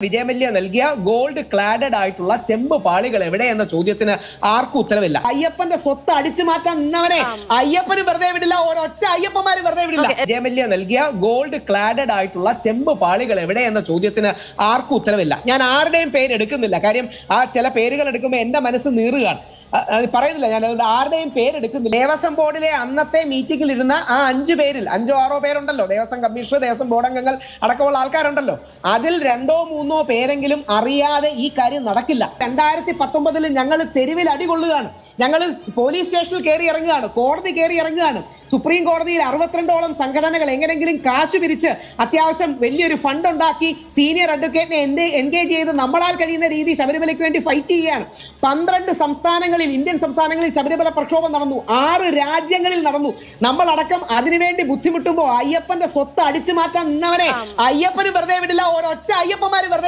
വിജയമല്യ നൽകിയ gold cladded ആയിട്ടുള്ള ചെമ്പ് പാളികൾ എവിടെ എന്ന ചോദ്യത്തിന് ആർക്കും ഉത്തരവില്ല. അയ്യപ്പന്റെ സ്വത്ത് അടിച്ചു മാറ്റാൻ നിന്നവനെ അയ്യപ്പന് വെറുതെ വിടില്ല, ഒരൊറ്റ അയ്യപ്പന്മാര് വെറുതെ വിടില്ല. വിജയമല്യ നൽകിയ ഗോൾഡ് ക്ലാഡഡ് ആയിട്ടുള്ള ചെമ്പ് പാളികൾ എവിടെ എന്ന ചോദ്യത്തിന് ആർക്കും ഉത്തരവില്ല. ഞാൻ ആരുടെയും പേര് എടുക്കുന്നില്ല, കാര്യം ആ ചില പേരുകൾ എടുക്കുമ്പോൾ എന്റെ മനസ്സ് നീറുകയാണ്. പറയുന്നില്ല, ഞാൻ അതുകൊണ്ട് ആരുടെയും പേരെടുക്കുന്നില്ല. ദേവസ്വം ബോർഡിലെ അന്നത്തെ മീറ്റിംഗിൽ ഇരുന്ന ആ 5 പേരിൽ 5 or 6 പേരുണ്ടല്ലോ, ദേവസ്വം കമ്മീഷണർ, ദേവസ്വം ബോർഡ് അംഗങ്ങൾ അടക്കമുള്ള ആൾക്കാരുണ്ടല്ലോ, അതിൽ 2 or 3 പേരെങ്കിലും അറിയാതെ ഈ കാര്യം നടക്കില്ല. 2019 ഞങ്ങൾ തെരുവിൽ അടികൊള്ളുകയാണ്, ഞങ്ങൾ പോലീസ് സ്റ്റേഷനിൽ കയറി ഇറങ്ങുകയാണ്, കോടതി കയറി ഇറങ്ങുകയാണ്. സുപ്രീം കോടതിയിൽ 62ഓളം സംഘടനകൾ എങ്ങനെങ്കിലും കാശ് പിരിച്ച് അത്യാവശ്യം വലിയൊരു ഫണ്ട് ഉണ്ടാക്കി സീനിയർ അഡ്വക്കേറ്റിനെ എൻഗേജ് ചെയ്ത് നമ്മളാൽ കഴിയുന്ന രീതി ശബരിമലയ്ക്ക് വേണ്ടി ഫൈറ്റ് ചെയ്യുകയാണ്. 12 സംസ്ഥാനങ്ങളിൽ, ഇന്ത്യൻ സംസ്ഥാനങ്ങളിൽ ശബരിമല പ്രക്ഷോഭം നടന്നു, 6 രാജ്യങ്ങളിൽ നടന്നു. നമ്മളടക്കം അതിനുവേണ്ടി ബുദ്ധിമുട്ടുമ്പോൾ അയ്യപ്പന്റെ സ്വത്ത് അടിച്ചു മാറ്റാൻ നിന്നവനെ അയ്യപ്പന് വെറുതെ വിടില്ല, ഒരൊറ്റ അയ്യപ്പന്മാര് വെറുതെ